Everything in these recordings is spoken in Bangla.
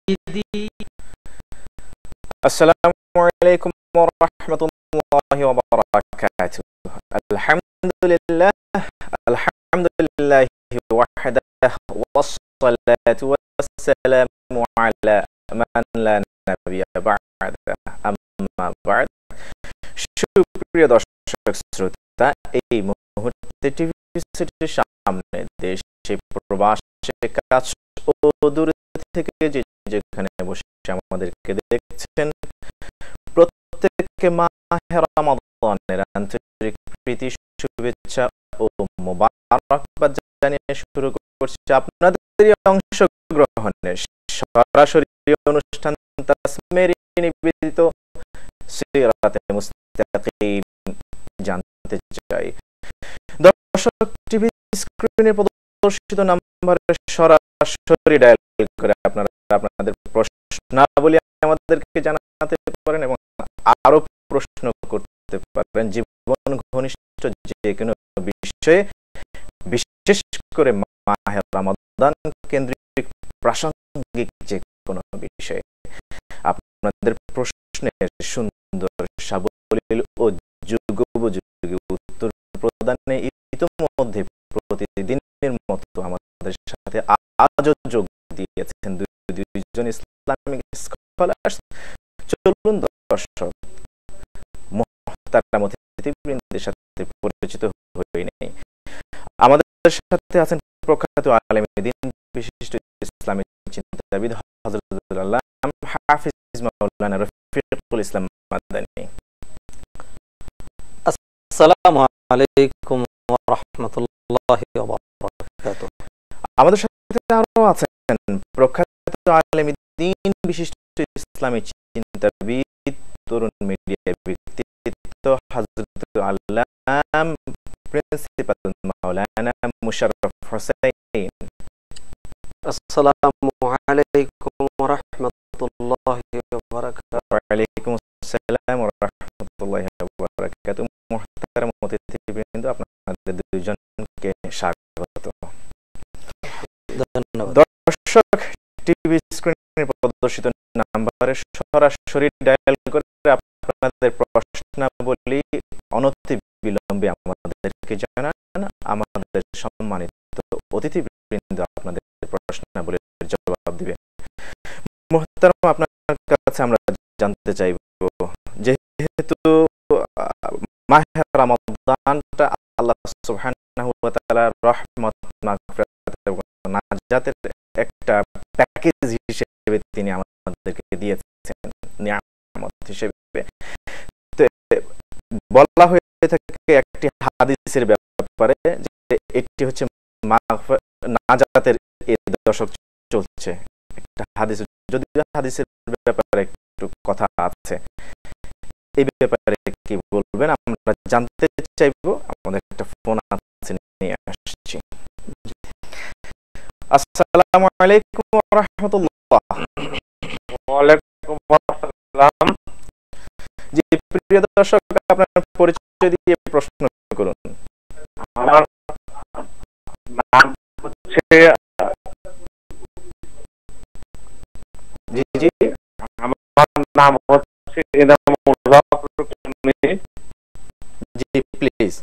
سيدي. السلام عليكم ورحمة الله وبركاته. الحمد لله وحده، والصلاة والسلام على من لا نبي بعده, أما بعد. সুপ্রিয় দর্শক শ্রোতা, এই মুহূর্তে টিভি সেটের সামনে দেশে প্রবাসে কাছ ও দূর থেকে যেখানে বসে আমাদেরকে দেখছেন, প্রত্যেককে মাহে রমাদানের আন্তরিক প্রীতি, শুভেচ্ছা ও মোবারকবাদ জানিয়ে শুরু করছি আপনাদের অংশগ্রহণে সরাসরি অনুষ্ঠান তাসমেরি নিবেদিত সিরাতে মুস্তাকিম। জানতে চাই দর্শক, টিভি স্ক্রিনে প্রদর্শিত নাম্বারে সরাসরি ডায়াল করে আপনারা আপনাদের প্রশ্নাবলী আমাদেরকে জানাতে পারেন এবং আরো প্রশ্ন করতে পারেন জীবন ঘনিষ্ঠ যে কোনো বিষয়ে, বিশেষ করে মাহে রমাদান কেন্দ্রিক প্রাসঙ্গিক যে কোনো বিষয়ে। আপনাদের প্রশ্নের সুন্দর সাবলীল ও যুগোপযোগী উত্তর প্রদানে ইতিমধ্যে প্রতিদিনের মতো আমাদের সাথে আজও যোগ দিয়েছেন দুইজন ইসলামিক স্কলার। চলুন দর্শক, মুহতারাম অতিথিবৃন্দের সাথে পরিচিত হয়ে নেই। আমাদের সাথে আছেন প্রখ্যাত আলেম দ্বীন, বিশিষ্ট ইসলামিক চিন্তাবিদ হযরতুল আল্লামা হাফিজ মাওলানা রফিকুল ইসলাম মাদানী। আসসালামু আলাইকুম ওয়া রাহমাতুল্লাহি ওয়া বারাকাতুহু। আমাদের সাথে আরো আছেন প্রখ্যাত আলেম দ্বীন, বিশিষ্ট ইসলামিক চিন্তাবিদ, তরুণ মিডিয়া ব্যক্তিত্ব হযরতুল আল্লামা প্রিন্সিপাল মাওলানা মুশাররফ হোসেন। আসসালামু আলাইকুম ওয়া রাহমাতুল্লাহি ওয়া বারাকাতুহু। ওয়া আলাইকুম আসসালাম ওয়া রাহমাতুল্লাহি ওয়া বারাকাতুহু। মুহতারাম অতিথিবৃন্দ, আপনাদের দুইজনকে স্বাগত। ধন্যবাদ। দর্শক, টিভি স্ক্রিনে প্রদর্শিত নাম্বারে সরাসরি ডায়াল করে আপনাদের প্রশ্নাবলী অনতি বিলম্বে আমাদেরকে জানান। আমাদের সম্মানিত অতিথিবৃন্দ আপনাদের প্রশ্নাবলীর জবাব দিবে। মুহতারাম, আপনার কাছে আমরা জানতে চাইব, যেহেতু মাহে রমাদানটা আল্লাহ সুবহানাহু ওয়া তাআলার রহমত, মাগফিরাত এবং নাজাতের একটা প্যাকেজ হিসেবে তিনি আমাদেরকে দিয়েছেন, নিয়ামত হিসেবে। বলা হয়ে থাকে একটি হাদিসের ব্যাপারে যে এটি হচ্ছে নাজাতের এই দশক চলছে। একটা হাদিস, যদিও হাদিসের ব্যাপারে একটু কথা আছে, এই ব্যাপারে কি বলবেন আমরা জানতে চাইবো। আমাদের একটা ফোন আছে, নিয়ে আসছি। আসসালামু আলাইকুম ওয়া রাহমাতুল্লাহ। ওয়া আলাইকুম আসসালাম। জি, প্রিয় দর্শক, আপনার পরিচয় দিয়ে প্রশ্ন করুন। আমার নাম হচ্ছে জি জি, আমার নাম হচ্ছে এনামুল হক। জি প্লিজ।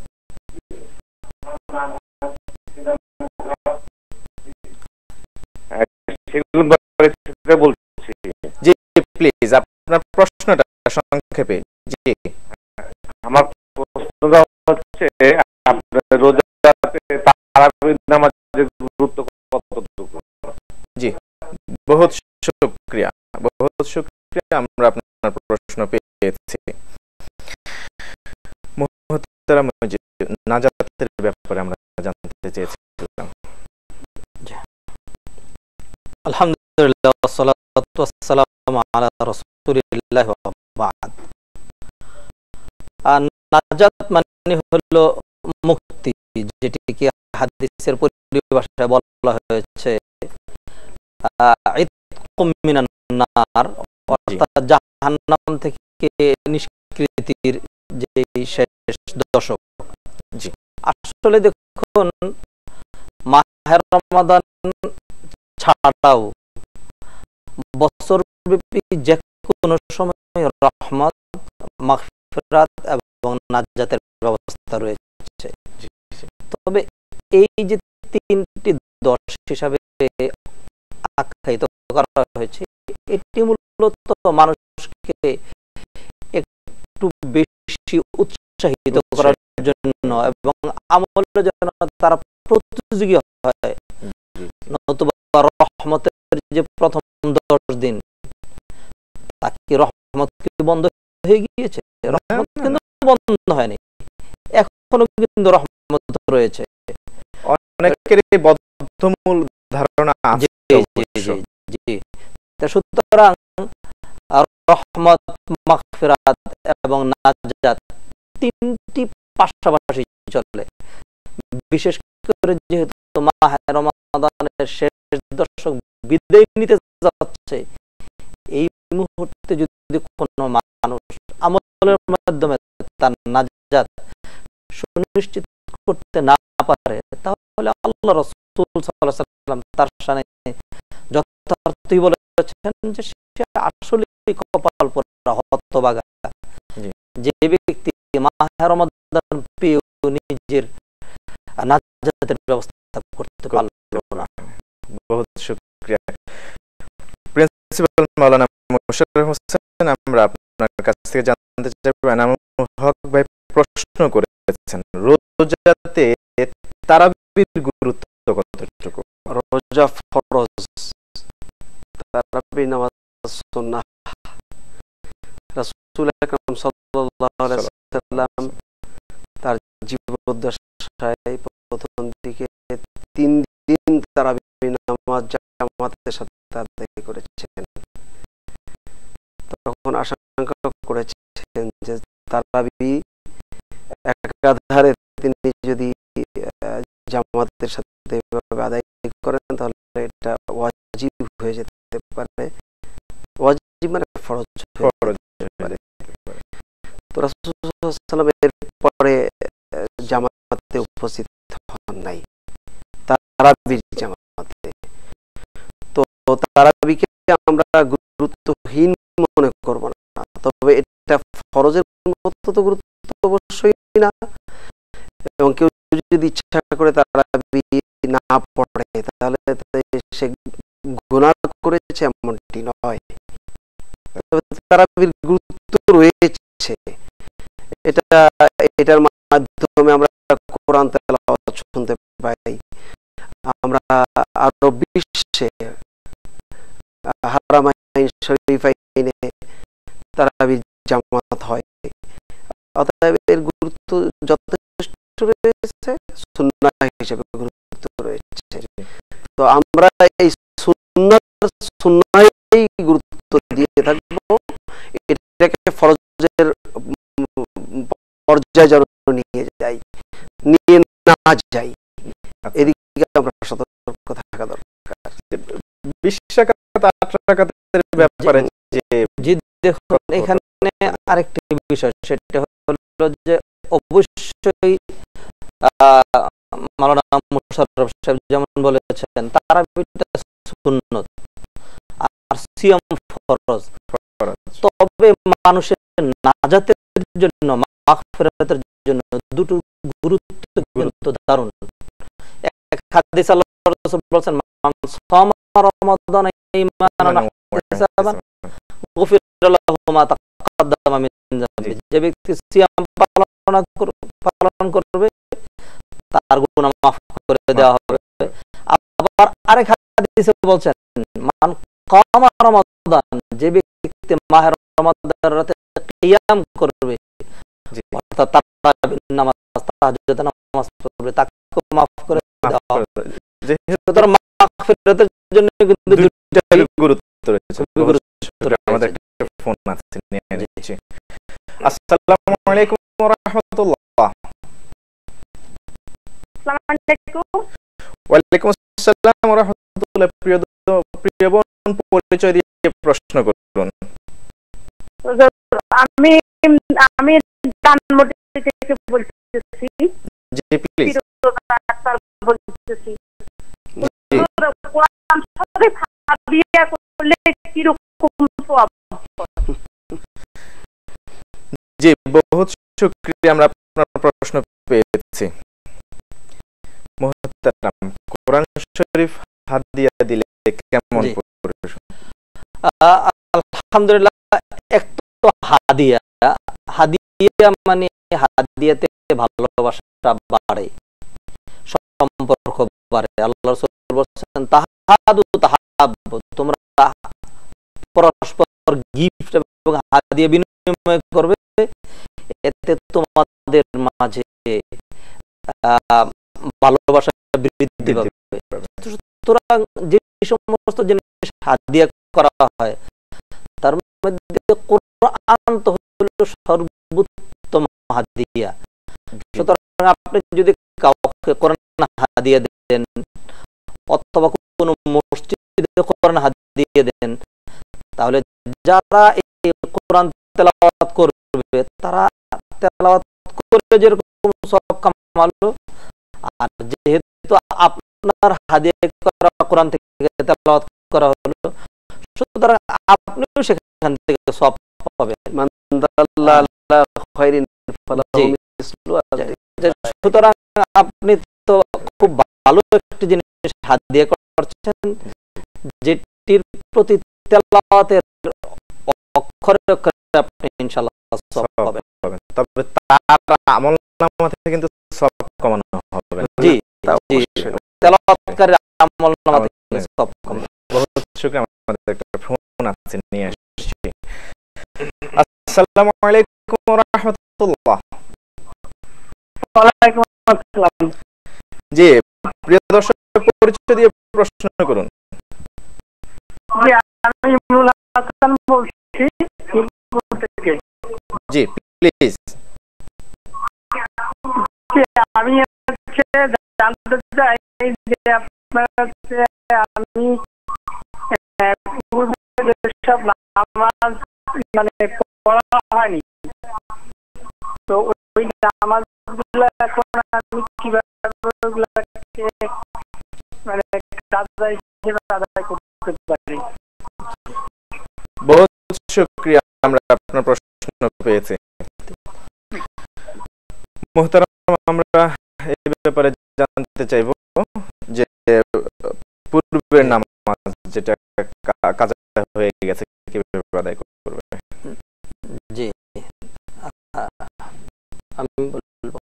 বলছি, জি প্লিজ, আপনার প্রশ্নটা সংক্ষেপে। জি, আমার প্রশ্নটা হচ্ছে আপনার রোজাতে তারাবির নামাজের গুরুত্ব কতটুকু? জি, বহুত শুকরিয়া, আমরা আপনার প্রশ্ন পেয়েছি। মুহতারাম, নাজাতের ব্যাপারে আমরা জানতে চেয়েছিলাম। আলহামদুলিল্লাহ, ওয়াসসালাতু ওয়াসসালামু আলা রাসূলিল্লাহ ওয়া বা'দ। নাজাত মানে হলো মুক্তি, যেটিকে হাদিসের পরিভাষায় বলা হয়েছে ইতকুম মিনান নার, অর্থাৎ জাহান্নাম থেকে নিষ্কৃতির যে শেষ দশক। জি, আসলে দেখুন, মাহে রমাদান ছাড়াও বছরব্যাপী যে কোনো সময় রহমত, মাগফিরাত এবং নাজাতের ব্যবস্থা রয়েছে। তবে এই যে তিনটি দশ হিসাবে আখ্যায়িত করা হয়েছে, এটি মূলত মানুষকে একটু বেশি উৎসাহিত করার জন্য এবং আমলের জন্য তারা প্রতিযোগী হয়। নতুবা রহমতের যে প্রথম 10 দিন, তা কি রহমত কি বন্ধ হয়ে গিয়েছে? রহমত কিন্তু বন্ধ হয়নি, এখনো কিন্তু রহমত রয়েছে। অনেকেরই বদ্ধমূল ধারণা আছে। সুতরাং রহমত, মাগফিরাত এবং নাজাত তিনটি পাশাপাশি চলে। বিশেষ করে যেহেতু মাহে রমাদানের শেষ দশক বিদায় নিতে যাচ্ছে, এই মুহূর্তে যদি কোনো মানুষ আমলের মাধ্যমে তার নাজাত সুনিশ্চিত করতে না পারে, তাহলে আল্লাহ রাসূল সাল্লাল্লাহু আলাইহি ওয়াসাল্লাম তার শানে যথার্থই বলেছেন যে সে আসলে কপাল পোড়া হতভাগা, যে ব্যক্তি মাহে রমাদান পেয়েও নিজের নাজাতের ব্যবস্থা করতে পারল না। বহুত শুকরিয়া প্রিন্সিপাল মাওলানা মোশাররফ হোসেন। আমরা আপনার কাছ থেকে জানতে চাইব, এনামুল হক ভাই প্রশ্ন করেছেন, রোজাতে তারাবির গুরুত্ব কতটুকু? রোজা ফরজ, তারাবি নামাজ সুন্নাহ। রাসূল আকরাম সাল্লাল্লাহু আলাইহি ওয়াসাল্লাম তার জীবদ্দশায় প্রথম দিকে 3 দিন তারাবি নামাজ জামাতের সাথে আদায় করেছেন। তখন আশঙ্কা করেছেন যে তারাবি একাধারে তিনি যদি জামাতের সাথে আদায় করেন তাহলে এটা ওয়াজিব হয়ে যেতে পারে। ওয়াজিব মানে ফরজ হতে পারে। তো রাসূল সাল্লাল্লাহু আলাইহি ওয়াসাল্লাম এর পরে জামাতে উপস্থিত হন নাই, তারাবির জামাতে। তো তারাবিকে আমরা গুরুত্বহীন মনে করব না, তবে এটা ফরজের মতো তো গুরুত্ব অবশ্যই না। এবং কেউ যদি ইচ্ছা করে তারাবি না পড়ে তাহলে সে গুনাহ করেছে এমনটি নয়। তারাবির গুরুত্ব রয়েছে, এটার মাধ্যমে আমরা কোরআন তেলাওয়াত শুনতে পাই। আমরা আরো বিশ্বে হারামাইন শরীফাইনে তারাবির জামাত হয়। অতএব এর গুরুত্ব যথেষ্ট রয়েছে, সুন্নাহ হিসেবে গুরুত্ব রয়েছে। তো আমরা এই সুন্নাহই গুরুত্ব দিয়ে থাকবো, এটাকে ফরজের পর্যায়ে যেন নিয়ে না যাই, এদিকে আমরা সতর্ক থাকা দরকার। 20 রাকাত 8 রাকাতের ব্যাপারে যে দেখুন, এখানে আরেকটি বিষয়, সেটা হলো যে অবশ্যই মাওলানা মোশাররফ সাহেব যেমন বলেছেন তারাবিটা সুন্নত আর সিয়াম ফরজ। তবে মানুষের নাজাতের জন্য, মাগফিরাতের জন্য দুটো গুরুত্ব দারুণ। এক হাদিস আল্লাহর রাসূল বলেছেন, মান সামা রমাদান ঈমানান ওয়া ইহতিসাবান গুফিরা লাহু মা তাকাদ্দামা মিন যামবি। যে ব্যক্তি সিয়াম পালন করবে তার গুনাহ মাফ করে দেওয়া হবে। আবার আরেক হাদিসে বলছেন, মান কামা রমাদান, যে ব্যক্তি মাহে রমাদানের রাতে কিয়াম করবে, অর্থাৎ তারাবির নামাজ, তাহাজ্জুদ নামাজ পড়বে, তাকে মাফ করে দেওয়া হবে। যেহেতু তার মাগফিরাতের জন্য কিন্তু দুইটাই গুরুত্ব রয়েছে। আমাদের একটা ফোন আছে, নিয়ে নিচ্ছি। আসসালামু আলাইকুম ওয়া রাহমাতুল্লাহ। আসসালামু আলাইকুম। ওয়া আলাইকুম আসসালাম ওয়া রাহমাতুল্লাহ। প্রিয় বোন, পরিচয় দিয়ে প্রশ্ন করুন। আমি ধানমন্ডি থেকে বলতেছি। জি প্লিজ। বলতেছি কোরআন শরীফ হাদিয়া করলে কিরকম সওয়াব? জি, বহুত শুকরিয়া, আমরা আপনার প্রশ্ন পেয়েছি। মুহতারাম, কোরআন শরীফ হাদিয়া দিলে কেমন জি। পরিবেশ? আলহামদুলিল্লাহ, এক তো হাদিয়া, হাদিয়া মানে হাদিয়াতে ভালোবাসা বাড়ে, সম্পর্ক বাড়ে। আল্লাহ রাসূল বলেছেন তাহাদু তাহাব্বু, তোমরা পরস্পর গিফট এবং হাদিয়া বিনিময় করবে, এতে তোমাদের মাঝে ভালোবাসা বৃদ্ধি পাবে। সুতরাং যে সমস্ত জিনিস হাদিয়া করা হয় তার মধ্যে কোরআন তো হলো সর্বোত্তম হাদিয়া। সুতরাং আপনি যদি কাউকে কোরআন হাদিয়া দেন অথবা কোনো মসজিদে কোরআন হাদিয়া দেন, তাহলে যারা এই কোরআন তেলাওয়াত করবে তারা তেলাওয়াত করে যেরকম সওয়াব কামালো, আর যেহেতু আপনার হাদিয়া করা কোরআন থেকে তেলাওয়াত করা হলো, সুতরাং আপনিও সেখান থেকে সওয়াব পাবেন। সুতরাং আপনি তো খুব ভালো একটি জিনিস হাদিয়া করছেন, যেটির প্রতি তেলাওয়াতের অক্ষরে অক্ষরে আপনি ইনশাআল্লাহ সওয়াব পাবেন। তবে তার আমলনামা থেকে কিন্তু সওয়াব কমানো হবে না। জি, তেলাওয়াতকারীর আমলনামা থেকে সওয়াব কমানো। বহুত শুকরিয়া, আমাদের একটা ফোন আছে, নিয়ে আসছি। আসসালামু আলাইকুম ওয়া রাহমাতুল্লাহ। ওয়ালাইকুম আসসালাম। জি, প্রিয় দর্শক, পরিচয় দিয়ে প্রশ্ন করুন। জি, আমি ইমরুল হাসান বলছি মিরপুর থেকে। জি, প্লিজ। জি, আমি হচ্ছে জানতে চাই যে আপনার হচ্ছে আমি পূর্বে যেসব নামাজ মানে পড়া হয়নি, তো ওই নামাজগুলো এখন আমি কিভাবে ওগুলোকে মানে কাজা হিসেবে আদায় করতে পারি? বহুত শুকরিয়া, আমরা আপনার প্রশ্ন পেয়েছি। মুহতারাম, আমরা এই ব্যাপারে জানতে চাইব যে পূর্বের নামাজ যেটা কাজা হয়ে গেছে কিভাবে আদায় করবে। জি, আমি বলবো।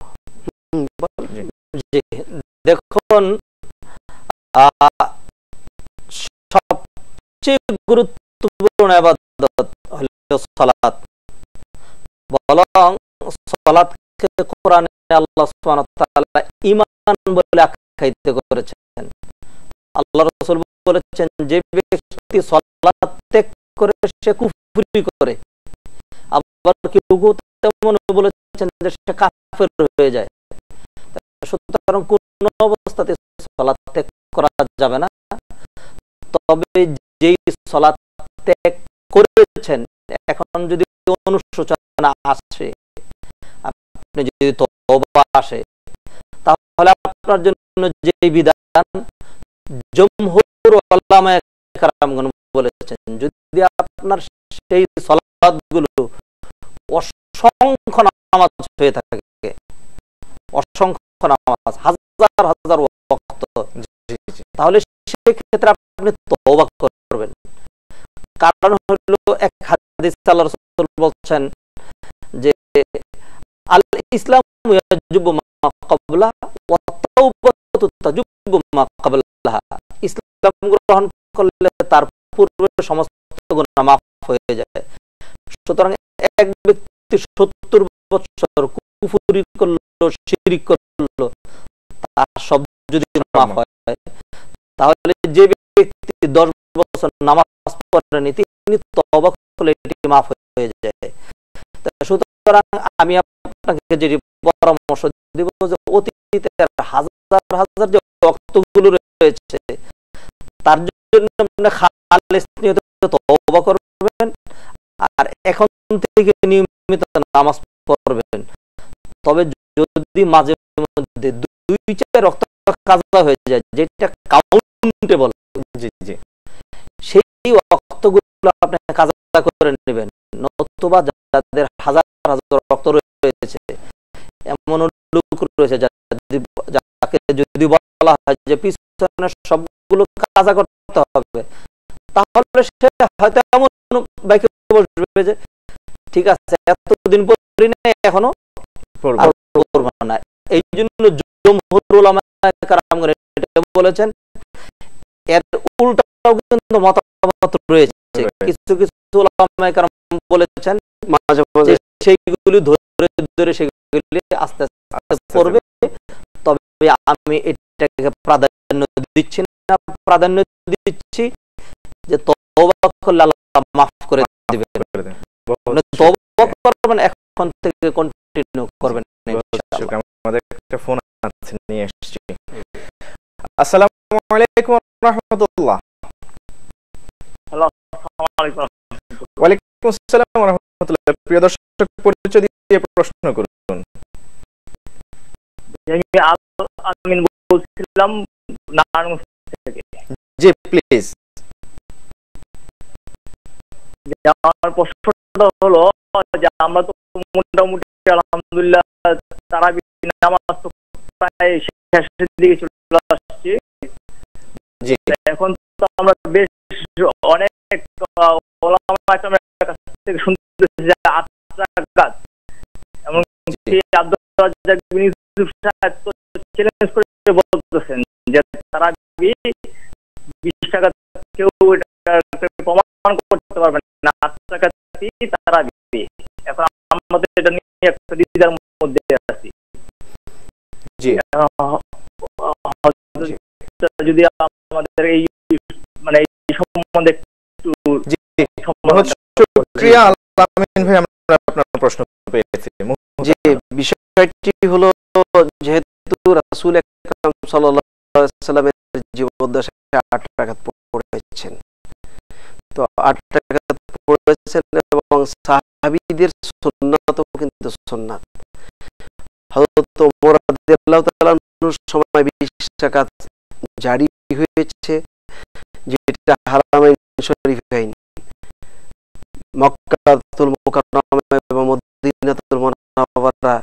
জি, দেখুন, সবচেয়ে গুরুত্বপূর্ণ ইবাদত হলো সালাত। বরং সালাতকে কোরআনে আল্লাহ সুবহানাহু ওয়া তাআলা ঈমান বলে আখ্যায়িত করেছেন। আল্লাহ রাসূল বলেছেন, যে ব্যক্তি সালাত ত্যাগ করে সে কুফরি করে। আবার কেউ তেমন বলেছেন যে সে কাফের হয়ে যায়। সুতরাং কোন অবস্থাতে সালাত ত্যাগ করা যাবে না। তবে যেই সালাত ত্যাগ করেছেন, এখন যদি অনুশোচনা আসে, আপনি যদি তওবা আসে, তাহলে আপনার জন্য যে বিধান জমহুর উলামায়ে কেরামগণ বলেছেন, যদি আপনার সেই সালাতগুলো অসংখ্য নামাজ হয়ে থাকে, অসংখ্য নামাজ, হাজার হাজার ওয়াক্ত, তাহলে সেই ক্ষেত্রে আপনি তওবা করবেন। কারণ হলো এক হাদিস আল্লাহর রাসূল বলছেন যে আল ইসলামু ইয়াজুবু মা ক্বাবলা ওয়া তাওবাতু তাজুবু মা ক্বাবলাহা। ইসলাম গ্রহণ করলে তার পূর্বে সমস্ত গুনাহ মাফ হয়ে যায়। সুতরাং এক ব্যক্তি 70 বছর কুফরি করলো, শিরক করলো, তার সব যদি মাফ হয়, তাহলে যে ব্যক্তি 10 বছর নামাজ পড়েনি তিনি তওবা করলে এটি মাফ হয়ে যায়। সুতরাং আমি আপনাকে যে পরামর্শ দিব যে অতীতের হাজার হাজার যে ওয়াক্তগুলো রয়েছে তার জন্য আপনি খালিস নিয়তে তওবা করবেন, আর এখন থেকে নিয়মিত নামাজ পড়বেন। তবে যদি মাঝে মধ্যে 2-4 ওয়াক্ত কাজা হয়ে যায়, যেটা কাউন্টেবল, জি জি, সেই ওয়াক্তগুলো হাদিসগুলো আপনি কাজা করে নেবেন, নতুবা যাদের হাজার হাজার রক্ত রয়েছে, এমন লোক রয়েছে যাকে যদি বলা হয় যে পিছনে সবগুলো কাজা করতে হবে, তাহলে সে হয়তো এমন বাইকে বসবে যে ঠিক আছে এতদিন পড়ি না এখনো পড়ব না। এই জন্য জমহুর উলামা কেরামগণ এটা বলেছেন। এর উল্টাও কিন্তু মতামত রয়েছে, কিছু কিছু উলামা কেরাম বলেছেন মাঝে মাঝে সেইগুলি ধরে ধরে সেগুলি আস্তে আস্তে করবে। তবে আমি এটাকে প্রাধান্য দিচ্ছি না, প্রাধান্য দিচ্ছি যে তওবা করলে আল্লাহ মাফ করে দিবেন, তওবা করবেন এখন থেকে কন্টিনিউ করবেন ইনশাআল্লাহ। আমাদের একটা ফোন আছে, নিয়ে আসছি। আসসালামু আলাইকুম ওয়া রাহমাতুল্লাহ। হ্যালো, আসসালামু আলাইকুম। ওয়া আলাইকুম আসসালাম ওয়া রাহমাতুল্লাহ। প্রিয় দর্শক, পরিচয় দিয়ে প্রশ্ন করুন। আমি আমিন বলছিলাম নারায়ণগঞ্জ থেকে। জি প্লিজ। আমার প্রশ্নটা হলো যে আমরা তো মোটামুটি আলহামদুলিল্লাহ তারাবি নামাজ তো প্রায় শেষের দিকে চলে আসছি। জি, এখন তো আমরা বেশ অনেক ওলামার কাছ থেকে শুনতেছি যে গাছ এমনকি আব্দুল রাজ্জাক বিন ইউসুফ সাহেব তো চ্যালেঞ্জ করে বলতেছেন যে তারাবি 20 টাকা কেউ প্রমাণ করতে পারবে না, 8 টাকা তারাবি। এখন আমাদের এটা নিয়ে একটা দ্বিধার মধ্যে আছি। জি, যদি আমাদের এই মানে এই সম্বন্ধে একটু শুকরিয়া আলামিন ভাই, আমরা আপনার প্রশ্ন পেয়েছি। যে বিষয়টি হলো, যেহেতু রাসূল আকরাম সাল্লাল্লাহু আলাইহি ওয়াসাল্লামের জীবদ্দশায় 8 রাকাত পড়েছেন, তো 8 রাকাত পড়েছেন এবং সাহাবীদের সুন্নাতও কিন্তু সুন্নাত। হযরত ওমর রাদিয়াল্লাহু তাআলা আনহুর সময় 20 রাকাত জারি হয়েছে, যেটা হারামাইন শরীফাইন মক্কাতুল মুকাররমা এবং মদিনাতুল মুনাওয়ারা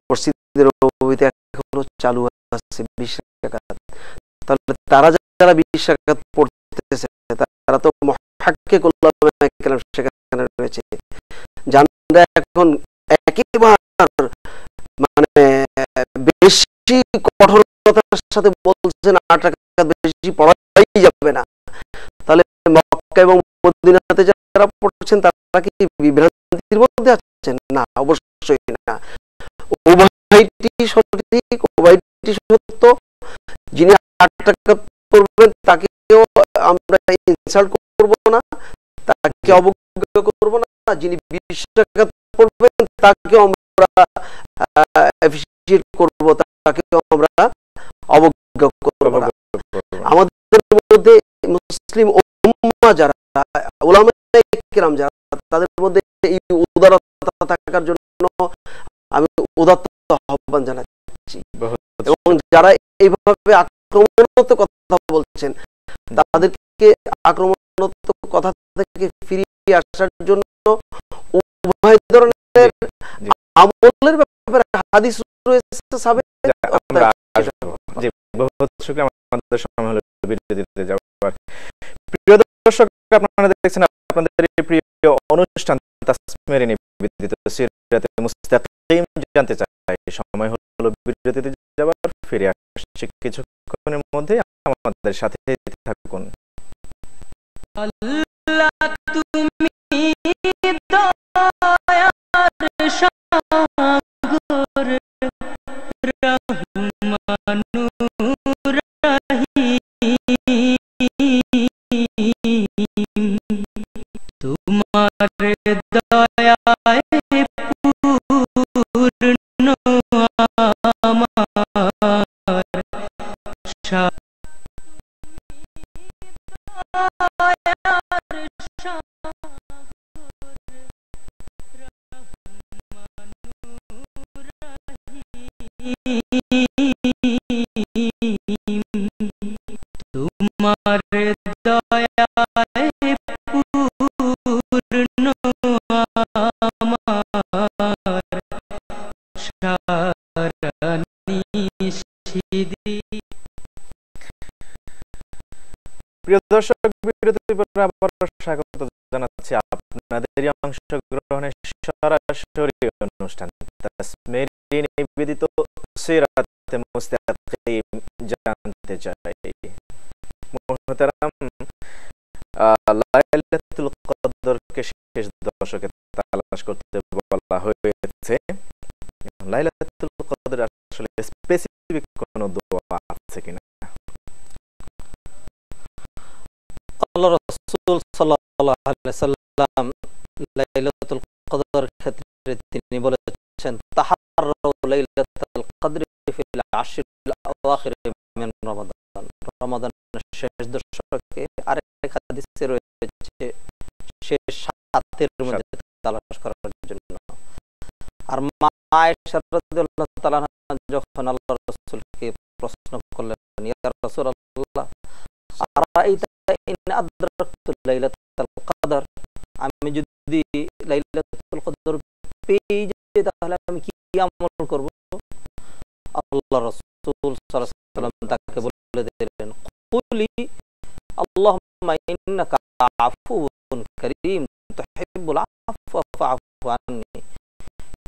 মসজিদের নববীতে এখনো চালু আছে 20 রাকাত। তাহলে তারা যারা 20 রাকাত পড়তেছে তারা তো মুহাক্কিক উলামা কেরাম সেখানে রয়েছে, যারা এখন একেবারে মানে বেশি কঠোরতার সাথে বলছেন 8 রাকাত বেশি পড়াই যাবে না। তাহলে মক্কা এবং মদিনাতে যারা পড়ছেন তারা কি বিভ্রান্তির মধ্যে আছেন? না, অবশ্যই না। উভয়টি সঠিক, উভয়টি সত্য। যিনি 8 রাকাত পড়বেন তাকেও আমরা ইনসাল্ট করব না, তাকে অবজ্ঞা করব না। যিনি 20 রাকাত পড়বেন তাকেও আমরা অ্যাপ্রিশিয়েট করব, তাকেও আমরা অবজ্ঞা করব না। আমাদের মধ্যে মুসলিম উম্মাহ যারা, উলামায়ে কেরাম যারা, তাদের মধ্যে এই উদারতা থাকার জন্য আমি উদাত্ত আহ্বান জানাচ্ছি। এবং যারা এইভাবে আক্রমণাত্মক কথা বলছেন তাদেরকে আক্রমণাত্মক কথা থেকে ফিরিয়ে আসার জন্য উভয় ধরনের আমলের ব্যাপারে হাদিস রয়েছে। আমাদের সময় হলো বিরতি দিতে যাওয়ার। প্রিয় দর্শক, আপনারা দেখছেন আপনাদের এই প্রিয় অনুষ্ঠান তাসমির নিবেদিত সিরাতে মুস্তাকিম। জানতে চাই, সময় হলো বিরতিতে যাওয়ার, ফিরে আসছি কিছুক্ষণের মধ্যে, আমাদের সাথে থাকুন। আল্লাহ তুমি দয়ার সাগর, রহমানুর রহিম, তোমার দয়ায় পূর্ণ আমার তোমার দয়ায় মুর্শিদি। প্রিয় দর্শক, বিরতির পর আবার স্বাগত জানাচ্ছি আপনাদেরই অংশগ্রহণে সরাসরি অনুষ্ঠান তাসমেরি নিবেদিত সিরাতে মুস্তাকিম জানতে চাই। মুহতারাম, লাইলাতুল কদরকে শেষ দশকে তালাশ করতে বলা হয়েছে। লাইলাতুল কদর আসলে স্পেসিফিক কোনো দোয়া আছে কিনা? আল্লাহ রাসূল সাল্লাল্লাহু আলাইহি ওয়াসাল্লাম লাইলাতুল কদর ক্ষেত্রে তিনি বলেছেন, তাহাররাউ লাইলাতুল কদরি ফিল আশরিল আওয়াখির মিন রমাদান। রমাদানের শেষ দশকে আরেক হাদিসে রয়েছে শেষ সাতের মধ্যে তালাশ করার জন্য। আর মা আয়েশা রাদিয়াল্লাহু তাআলা যখন আল্লাহর রাসূলকে প্রশ্ন করলেন, ইয়া রাসূলুল্লাহ আরাইতা ইন আদরাকতু লাইলাতুল কদর, আমি যদি লাইলাতুল কদর পেয়ে যাই তাহলে আমি কি আমল করব? আল্লাহর রাসূল সাল্লাল্লাহু আলাইহি ওয়াসাল্লাম তাকে বলে দিলেন, কুলি আল্লাহুম্মা ইন্নাকা আফুউন কারীম তুহিব্বুল আফওয়া ফা'ফু আন্নি।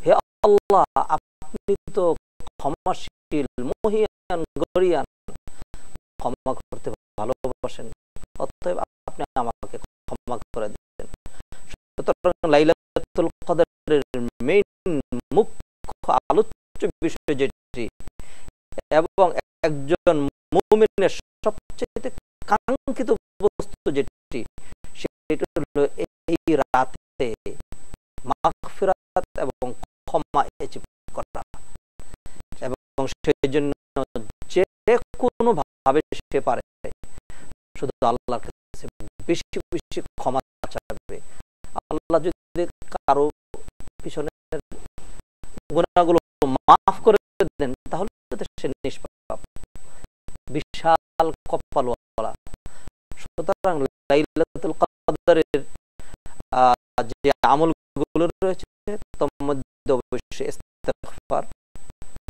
হে আল্লাহ, আপনি তো ক্ষমাশীল, মহিয়ান, গরিয়ান, ক্ষমা করতে ভালোবাসেন, অতএব আপনি আমাকে ক্ষমা করে দেন। সুতরাং লাইলাতুল কদরের মেইন মুখ্য আলোচ্য বিষয় যেটি এবং একজন মুমিনের সবচেয়ে কাঙ্ক্ষিত বস্তু যেটি, সেটা হলো এই রাতে মাগফিরাত এবং ক্ষমা অ্যাচিভ করা। এবং সেই জন্য যে কোনো ভাবে সে পারে শুধু আল্লাহর কাছে বেশি বেশি ক্ষমা চাইবে। আল্লাহ যদি কারো পিছনের গুনাহগুলো মাফ করে দেন তাহলে সে নিষ্পাপ, বিশাল কপালওয়ালা। সুতরাং লাইলাতুল কদরের যে আমলগুলো রয়েছে তার মধ্যে অবশ্যই ইস্তিগফার,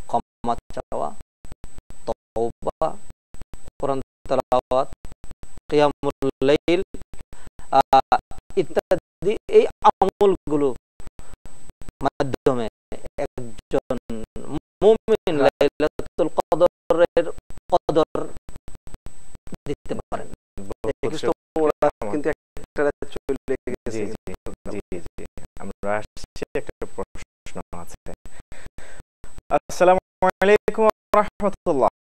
ক্ষমা চাওয়া, তওবা, কোরআন তেলাওয়াত, কিয়ামুল লাইল ইত্যাদি এই আমলগুলো মাধ্যমে একজন মুমিন লাইলাতুল কদরের কদর দিতে পারেন। কিন্তু একটা চলে গেছে। আমরা আসছি, একটা প্রশ্ন আছে। আসসালামু আলাইকুম ওয়া রাহমাতুল্লাহ।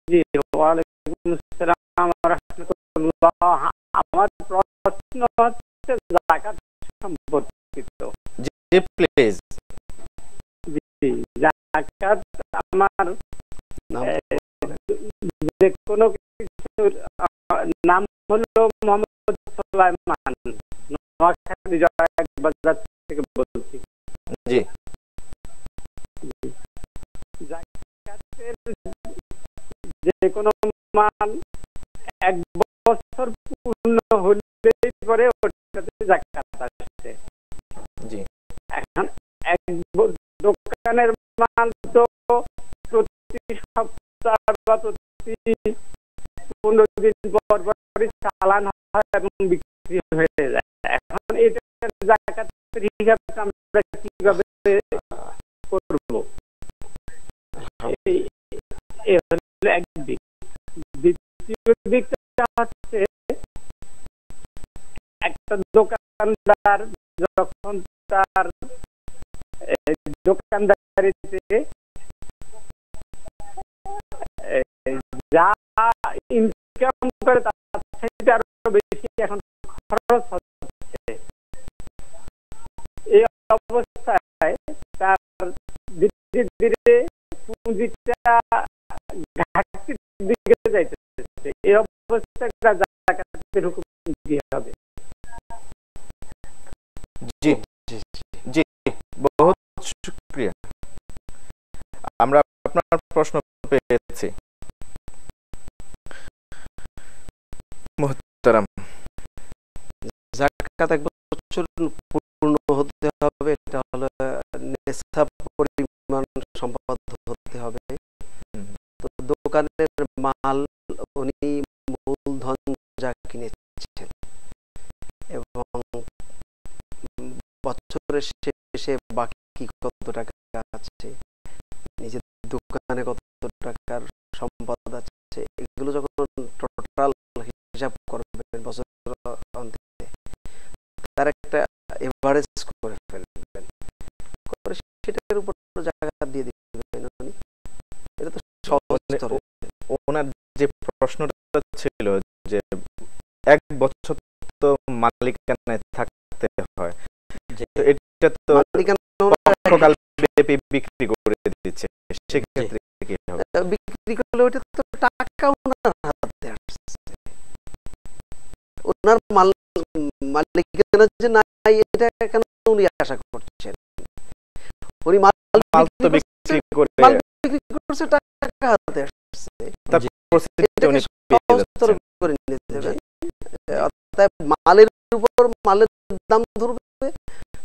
জি, ওয়ালাইকুম আসসালাম ওয়া রাহমাতুল্লাহ। আমার প্রশ্ন হচ্ছে যাকাত সম্পর্কিত। জি প্লিজ। জি, যাকাত আমার যে কোনো কিছুর নাম হলো মোহাম্মদ সুলাইমান, নোয়াখালী জয়ক বাজার থেকে বলছি। জি, যাকাতের যে কোনো মান 1 বছর পূর্ণ হলেই পরে ওটাতে যাকাত আসছে। জি, এখন এক দোকানের মাল তো প্রতি সপ্তাহ বা প্রতি 15 দিন পর পরই চালান হয় এবং বিক্রি হয়ে যায়। এখন এটা যাকাতের হিসাবটা আমরা কিভাবে করব? এই হলো এক দিক। দ্বিতীয় দিকটা হচ্ছে একটা দোকানদার যখন তার দোকানদারিতে যা ইনকাম করে তার থেকে আরো বেশি এখন খরচ হচ্ছে, এই অবস্থায় তার ধীরে ধীরে পুঁজিটা ঘাটতির দিকে যাইতেছে। এই অবস্থায় যাকাতের হুকুম কি হবে? জি জি জি, বহুত শুকরিয়া, আমরা আপনার প্রশ্ন পেয়েছি। মুহতারাম, যাকাত 1 বছর পূর্ণ হতে হবে, এটা হলো নেশাব পরিমাণ সম্পদ হতে হবে। দোকানের মাল উনি মূলধন যা কিনেছেন এবং বছরের শেষে বাকি কত টাকা আছে, নিজের দোকানে কত টাকার সম্পদ আছে, এগুলো যখন টোটাল হিসাব করবেন বছর অন্তে, তার একটা এভারেজ করে ফেলবেন, করে সেটার উপর জায়গা দিয়ে দিবেন উনি। এটা তো সহজ ধরে। ওনার যে প্রশ্নটা ছিল যে 1 বছর তো মালিকানায় থাকতে হয়, তো এটা তো পক্ষকাল ব্যাপী বিক্রি করে দিচ্ছে, সেক্ষেত্রে কি হবে? বিক্রি করলে ওইটা তো টাকা ওনার হাতে আসছে, ওনার মালিকানা যে নাই এটা কেন উনি আশা করছেন? উনি মাল তো বিক্রি করে করছে, টাকা হাতে আসছে, তার প্রসিডিউরটা উনি পেয়ে যাচ্ছেন। করে নিয়ে যাবেন। অর্থাৎ মালের উপর মালের দাম ধরবে,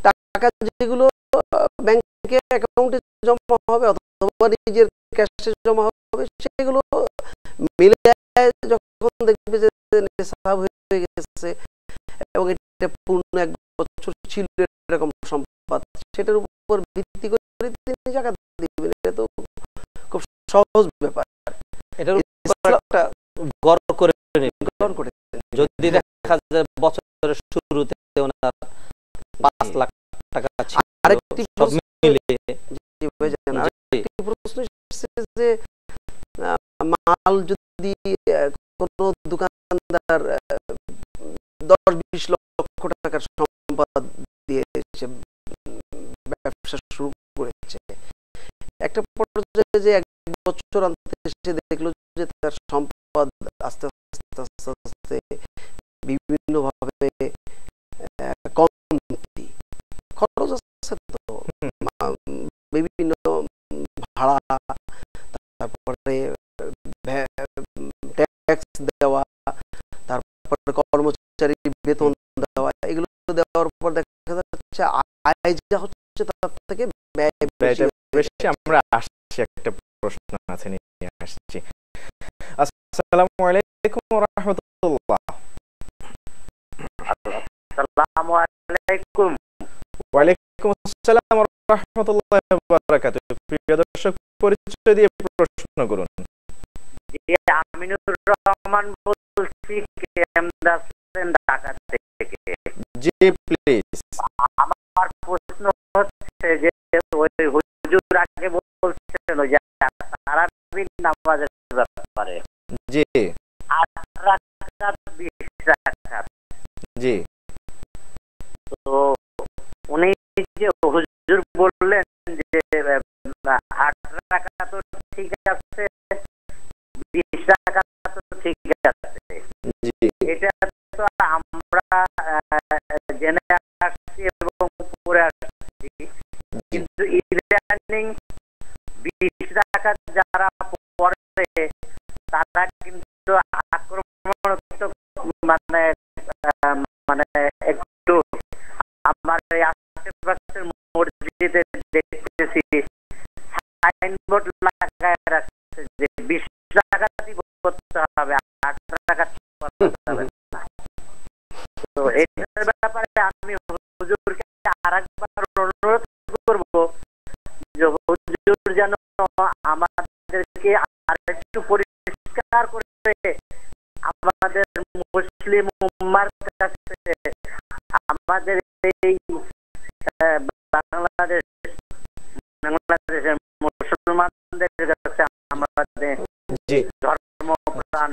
টাকা যেগুলো ব্যাংকে অ্যাকাউন্টে জমা হবে অথবা নিজের ক্যাশে জমা হবে, সেগুলো মিলে যখন দেখবে যে নিসাব হয়ে গেছে এবং এটা পূর্ণ 1 বছর ছিল এরকম সম্পদ, সেটার উপর ভিত্তি করে তিনি জায়গা দিবেন। এটা তো খুব সহজ ব্যাপার। এটার উপর একটা গড় করে গড় করে যদি দেখা যায় বছরের শুরুতে ওনার 5 লাখ টাকা ছিল, আরেকটি সব মিলিয়ে আরেকটি প্রশ্ন এসেছে যে মাল যদি কোনো দোকানদার 10-20 লক্ষ টাকার সম্পদ দিয়ে সে ব্যবসা শুরু করেছে, একটা পর্যায়ে যে 1 বছর অন্তর সে দেখলো যে তার সম্পদ আস্তে আস্তে আস্তে আস্তে বিভিন্ন ভাবে কমতি, খরচ আছে তো, বিভিন্ন ভাড়া, তারপরে ট্যাক্স দেওয়া, তারপরে কর্মচারী বেতন দেওয়া, এগুলো দেওয়ার পর দেখা যাচ্ছে আয় যা হচ্ছে তার থেকে ব্যয় বেশি। আমরা আসছি, একটা প্রশ্ন আছে নিয়ে আসছি। আসসালামু আলাইকুম ওয়া রাহমাতুল্লাহ। আসসালামু আলাইকুম। ওয়া আলাইকুম আসসালাম ওয়া রাহমাতুল্লাহি ওয়া বারাকাতুহু। প্রিয় দর্শক, পরিচয় দিয়ে প্রশ্ন করুন। জি, আমিনুর রহমান বলছি ঢাকা থেকে। জি প্লিজ। আমার প্রশ্ন হচ্ছে যে ওই হুজুর আগে বলছেন যে তারাবির নামাজের ব্যাপারে, জি 8 রাকাত 20 রাকাত, জি, তো উনি যে হুজুর বললেন যে 8 রাকাত তো ঠিক আছে, 20 রাকাত তো ঠিক আছে, জি, এটা তো আমরা জেনে আসছি এবং পড়ে আসছি, কিন্তু ইদানিং 20 রাকাত যারা পড়ে তারা কিন্তু আক্রমণাত্মক, মানে মানে একটু আমার এই আশেপাশের মসজিদে দেখতেছি সাইনবোর্ড লাগায় রাখছে যে 20 রাকাতই করতে হবে, 8 রাকাত করতে হবে না। তো এটার ব্যাপারে আমি হুজুরকে আরেকবার অনুরোধ করব যে হুজুর যেন আমাদেরকে আরেকটু পরিষ্কার করে আমাদের মুসলিম উম্মার কাছে, আমাদের এই বাংলাদেশের মুসলমানদের কাছে আমাদের ধর্মপ্রাণ।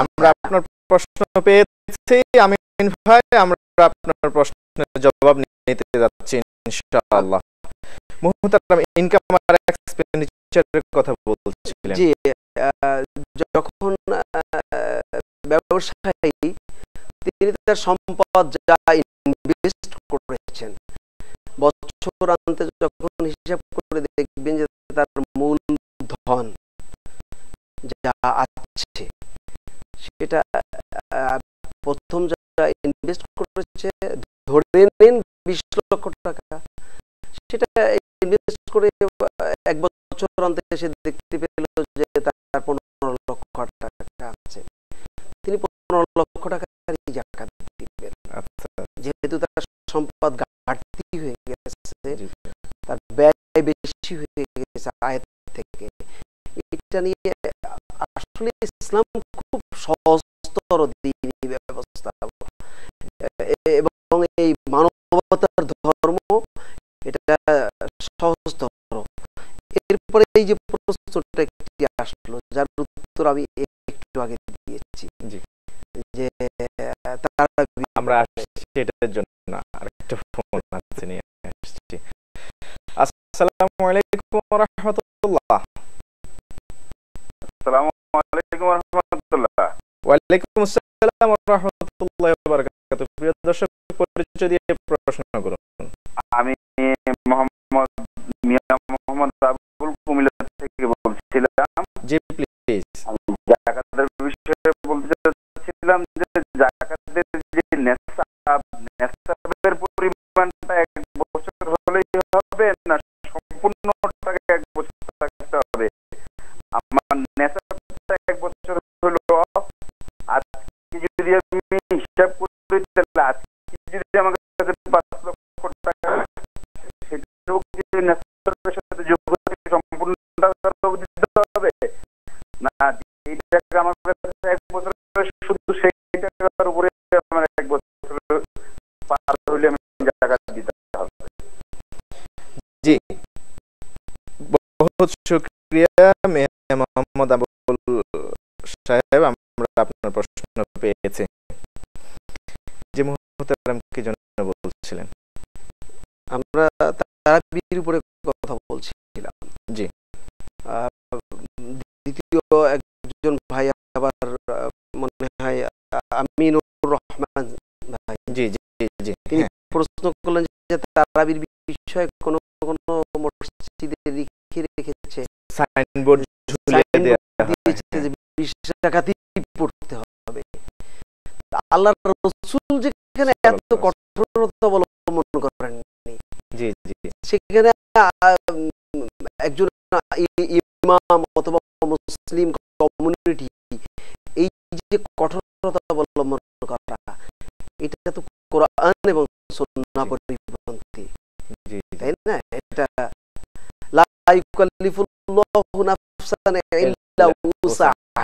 আমরা আপনার প্রশ্ন পেয়েছি আমিন ভাই, আমরা আপনার প্রশ্নের জবাব নিতে যাচ্ছি ইনশাআল্লাহ। মুহতারাম, ইনকাম আর এক্সপেন্ডিচারের কথা বলছিলেন। জি, যখন ব্যবসায়ী তিনি তার সম্পদ যা ইনভেস্ট করেছেন, বছর অন্তে যখন হিসাব করে দেখবেন যে তার মূলধন যা আছে সেটা প্রথম যারা ইনভেস্ট করেছে ধরে নেন 20 লক্ষ টাকা, সেটা ইনভেস্ট করে 1 বছর অন্তরে সে দেখতে পেল যে তার সম্পদ ঘাটতি হয়ে গেছে, জি, তার ব্যয় বেশি হয়ে গেছে আয়াত থেকে। এটা নিয়ে আসলে ইসলাম খুব সহজতর দ্বীনি ব্যবস্থা এবং এই মানবতার ধর্ম, এটা সহজতর। এরপরে এই যে প্রশ্নটা একটি আসলো, যার উত্তর আমি একটু আগে দিয়েছি, জি। যে তারা আমরা আসছি এটার জন্য আরেকটা ফোন আছে, নিয়ে আসছি। আসসালামু আলাইকুম ওয়া রাহমাতুল্লাহ। আসসালামু আলাইকুম ওয়া রাহমাতুল্লাহ। ওয়া আলাইকুম আসসালাম ওয়া রাহমাতুল্লাহি ওয়া বারাকাতুহু। প্রিয় দর্শক, পরিচয় দিয়ে প্রশ্ন করুন। আমি মিয়া মোহাম্মদ আবুল কুমিল্লা থেকে বলছিলাম। জি প্লিজ। আমি জাকাতের বিষয়ে বলতে চাচ্ছিলাম যে জাকাতের যে নেসাবের পরিমাণটা 1 বছর হলেই হবে না সম্পূর্ণটাকে 1 বছর থাকতে হবে? আমার নেসাবটা 1 বছর হলো, আজকে যদি আমি হিসাব করি তাহলে আজকে যদি আমার কাছে 5 লক্ষ টাকা, সেটাও কি নেসাবের সাথে যোগ করে সম্পূর্ণ টাকা দিতে হবে, না এই টাকা আমার কাছে 1 বছর শুধু সেই টাকার উপরে আমার 1 বছর পার হইলে আমি টাকা দিতে হবে? জি, বহুত শুকরিয়া মিয়া মোহাম্মদ আবুল সাহেব, আমরা আপনার প্রশ্ন পেয়েছি। যে মুহূর্তে কি জন্য বলছিলেন? আমরা তারাবির উপরে কথা বলছিলাম। জি। দ্বিতীয় একজন ভাই আবার মনে হয় আমিনুর রহমান ভাই, জি জি জি, তিনি প্রশ্ন করলেন যে তারাবির বিষয়ে কোন কোন মসজিদে লিখে রেখেছে, সাইনবোর্ড ঝুলিয়ে দেয়া দিয়েছে যে 20 টাকাতেই পড়তে হবে। আল্লাহর রাসূল যেখানে এত কঠোরতা অবলম্বন করেননি, জি জি, সেখানে একজন ইমাম অথবা মুসলিম কমিউনিটি এই যে কঠোরতা অবলম্বন করা, এটা তো কোরআন এবং সুন্নাহ পরিপন্থী, জি, তাই না? এটা লা ইউকাল্লিফুল্লাহু নাফসান ইল্লা উসআহা,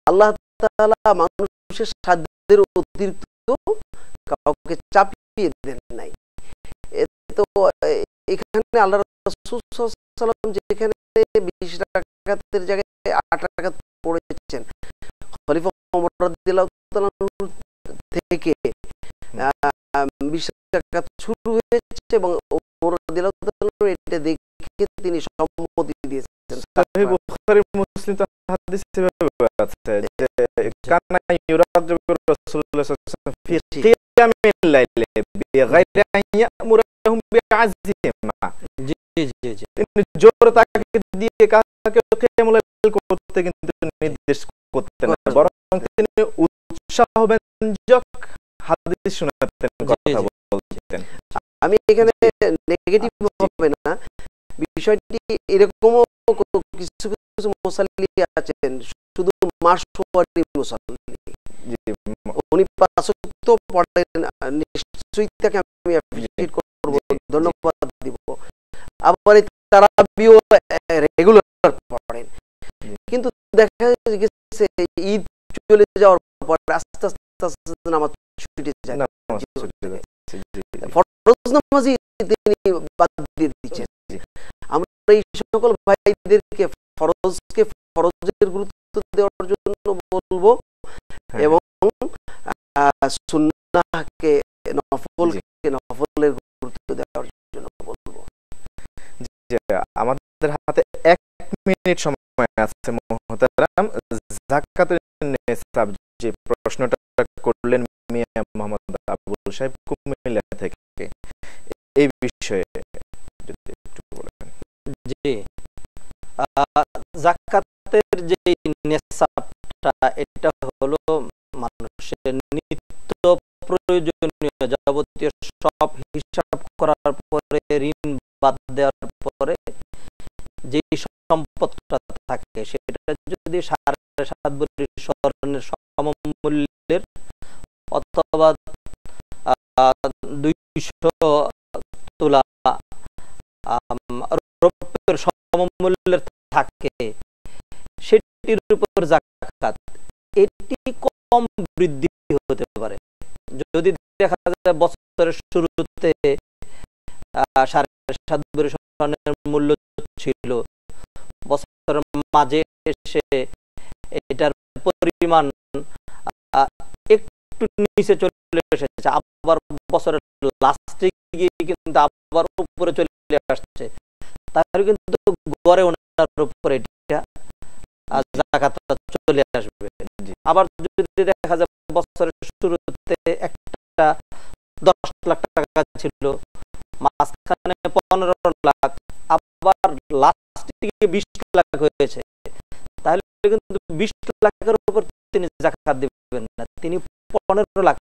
আল্লাহ তাআলা মানুষের সাধ্যের অতিরিক্ত কাউকে চাপিয়ে দেন নাই। তো এখানে আল্লাহ রাসূল সাল্লাল্লাহু আলাইহি ওয়াসাল্লাম যেখানে 20 রাকাতের জায়গায় 8 রাকাত পড়েছেন, খলিফা ওমর রাদিয়াল্লাহু তাআলা থেকে 20 রাকাত শুরু হয়েছে এবং ওমর রাদিয়াল্লাহু তাআলা এটা দেখে তিনি সম্মতি দিয়েছেন। সহিহ বুখারী মুসলিম তো হাদিসে ভাবে আছে যে কানা ইউরাদু রাসূলুল্লাহ সাল্লাল্লাহু আলাইহি ওয়াসাল্লাম ফি কিয়ামিল লাইলি বিগাইরি আন ইয়ামুরুহুম বিআযিমা। জি জি জি, তিনি জোর তাকে দিয়ে কাকে কিয়ামুল লাইল করতে কিন্তু নির্দেশ করতেন না, বরং তিনি উৎসাহ ব্যঞ্জক হাদিস শোনাতেন, কথা বলতেন। আমি এখানে নেগেটিভ হবে না, বিষয়টি এরকমও কিছু কিছু মুসাল্লি আছেন শুধু মাসওয়ারি মুসাল্লি, উনি 5 ওয়াক্ত পড়েন, নিশ্চয়ই তাকে আমি অ্যাপ্রিশিয়েট করব, ধন্যবাদ দিব। আবার তারাবিও রেগুলার পড়েন, কিন্তু দেখা গেছে ঈদ চলে যাওয়ার পর আস্তে আস্তে আস্তে নামাজ ছুটে যায়, ফরজ নামাজই তিনি বাদ দিয়ে দিচ্ছেন। আমরা এই সকল ভাইদেরকে ফরজের গুরুত্ব দেওয়ার জন্য বলবো এবং সুন্নাহকে নফলের গুরুত্ব দেওয়ার জন্য বলবো। আমাদের হাতে 1 মিনিট সময় আছে মুহতারাম। যাকাতের নিসাব যে প্রশ্নটা করলেন মিয়া মোহাম্মদ আবুল সাহেব কুমিল্লা থেকে, এই বিষয়ে যদি একটু বলেন। জি, যাকাতের যে নিসাবটা, এটা হলো মানুষের নিত্য প্রয়োজনীয় যাবতীয় সব হিসাব করার পরে, ঋণ বাদ দেওয়ার পরে যে সম্পদটা থাকে, সেটা যদি 7.5 ভরি স্বর্ণের সমমূল্যের অথবা 200 তোলা রৌপ্যের সমমূল্যের থাকে, সেটির উপর যাকাত এটি কম বৃদ্ধি হতে পারে। যদি দেখা যায় বছরের শুরুতে 7.5 ভরি স্বর্ণের মূল্য ছিল, বছরের মাঝে এসে এটার পরিমাণ একটু নিচে চলে এসেছে, আবার বছরের লাস্টে গিয়ে কিন্তু আবার উপরে চলে আসছে, তাহলে কিন্তু গড়ে ওনার উপরে এটা যাকাতটা চলে আসবে। আবার যদি দেখা যায় বছরের শুরুতে একটা 10 লাখ টাকা ছিল, মাঝখানে 15 লাখ, আবার লাস্টে গিয়ে 20 লাখ হয়েছে, তাহলে কিন্তু 20 লাখের উপর তিনি যাকাত দিবেন না, তিনি 15 লাখ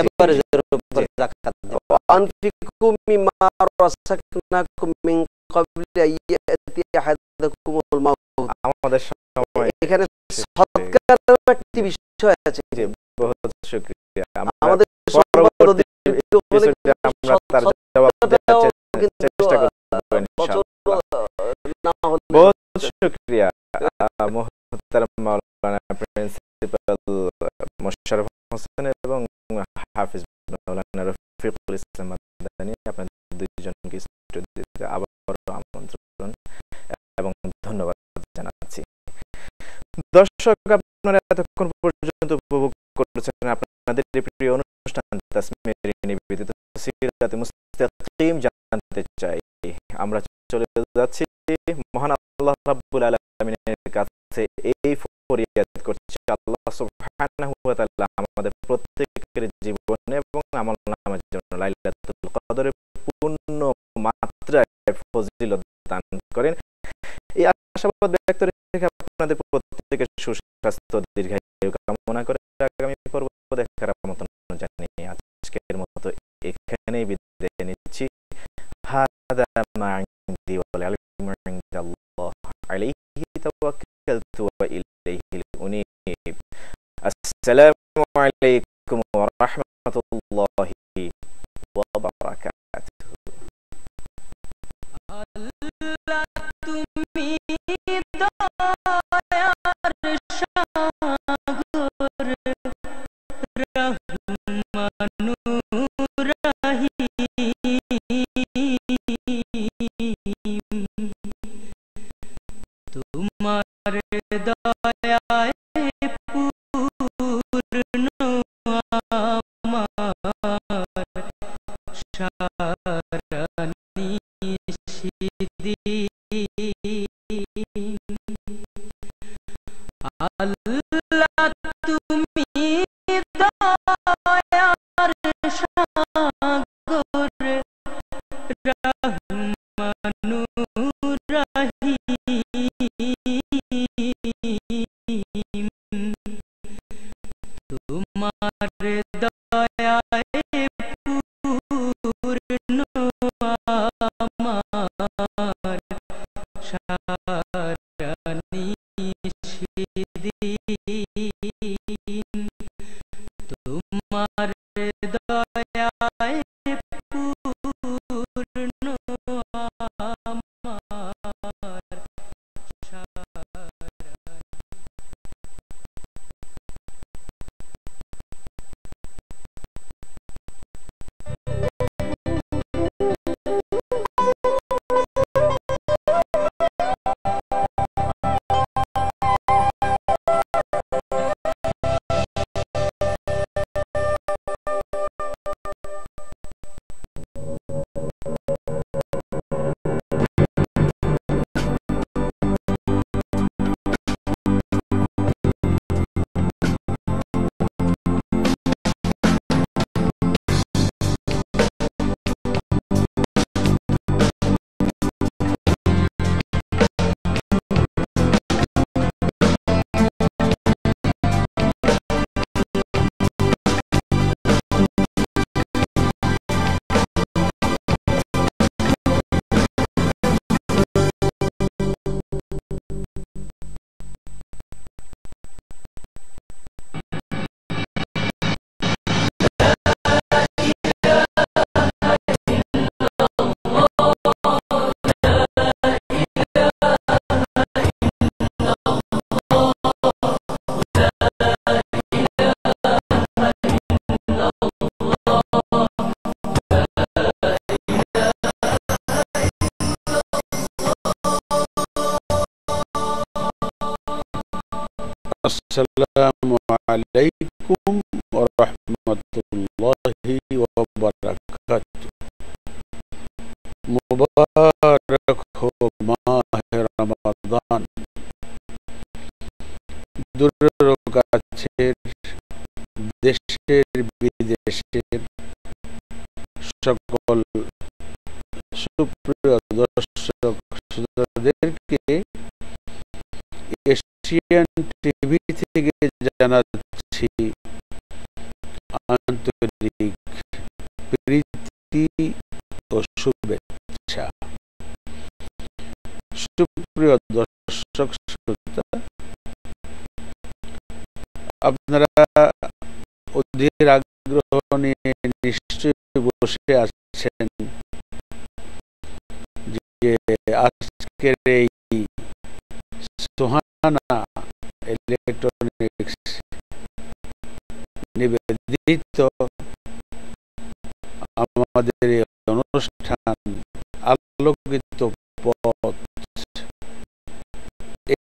এভারেজের উপর যাকাত দিবেন। আনফিকু মিম্মা রাযাকনাকুম মিন ক্বাবলি আইয়াতি আহাদাকুমুল মাউত। আমাদের সময় এখানে সৎকার একটি বিষয় আছে। বহুত শুকরিয়া। আমাদের পরবর্তী এপিসোডে আমরা তার জবাব দেওয়ার চেষ্টা করব ইনশাআল্লাহ। বহুত শুকরিয়া মুহতারাম মাওলানা প্রিন্সিপাল মোশাররফ হোসেন এবং হাফিজ মাওলানা রফিকুল ইসলাম মাদানী, আপনাদের দুইজনকে স্টুডিওতে আবারও আমন্ত্রণ এবং ধন্যবাদ জানাচ্ছি। দর্শক, আপনারা এতক্ষণ পর্যন্ত উপভোগ করেছেন আপনাদের প্রিয় অনুষ্ঠান তাসমির নিবেদিত সিরাতে মুস্তাকিম জানতে চাই। আমরা চলে যাচ্ছি মহান আল্লাহ রাব্বুল আলামিনের কাছে এই ফরিয়াদ করছি, আল্লাহ সুবহানাহু ওয়া তাআলা আমাদের প্রত্যেকের জীবনে এবং আমলনামার জন্য লাইলাতুল কদরের পূর্ণ মাত্রায় ফজিলত দান করেন। এই আশাবাদ ব্যক্ত রেখে আপনাদের প্রত্যেকের সুস্বাস্থ্য দীর্ঘায়ু কামনা করে আগামী পর্ব দেখার আমন্ত্রণ জানিয়ে আজকের মতো এখানেই বিদায় নিচ্ছি। হাদা মা ইনদি ওয়া ইলমু ইনদাল্লাহ আলাইহি তাওয়াক্কালতু ওয়া ইলাইহিল উনীব। আসসালামু আলাইকুম ওয়া রাহমাতুল্লাহি ওয়া বারাকাতুহু। আল্লাহ তুমি দয়ার সাগর, রহমানুর রহিম, তোমার দয়ায় পূর্ণ আমার সারা আল্লাহ তুমি দয়ার সাগর, রহমানুর রহিম, তোমার দয়ায় পূর্ণ আমার সারা নিষিদিন, তোমার দয়ায় পূর্ণ আমার সারা আসসালামু আলাইকুম ওয়া রাহমাতুল্লাহি ওয়া বারাকাতুহু। মুবারক হো মাহে রমাদান। দূরের ও কাছের, দেশের বিদেশের সকল সুপ্রিয় দর্শক শ্রোতাদেরকে এশিয়ান টিভি থেকে জানাচ্ছি আন্তরিক প্রীতি ও শুভেচ্ছা। সুপ্রিয় দর্শক শ্রোতা, আপনারা অধীর আগ্রহ নিয়ে নিশ্চয়ই বসে আছেন যে আজকের এই সোহানা ইলেকট্রনিক্স নিবেদিত আমাদের এই অনুষ্ঠান আলোকিত পথ,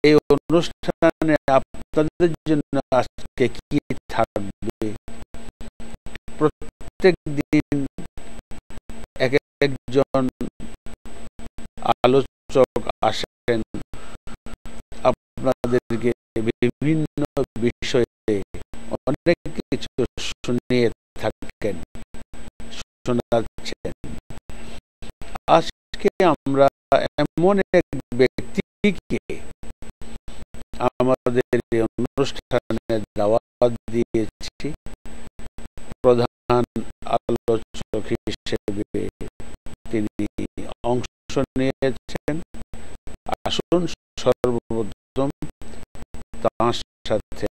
এই অনুষ্ঠানে আপনাদের জন্য আজকে কি থাকবে, প্রত্যেক দিন এক একজন আলোচক আসেন আপনাদেরকে বিভিন্ন বিষয়ে অনেক কিছু শুনিয়ে থাকেন, শোনাচ্ছেন। আজকে আমরা এমন এক ব্যক্তিকে আমাদের এই অনুষ্ঠানে দাওয়াত দিয়েছি প্রধান আলোচক হিসেবে। তিনি অংশ নিয়েছেন। আসুন সর্বপ্রথম তার সাথে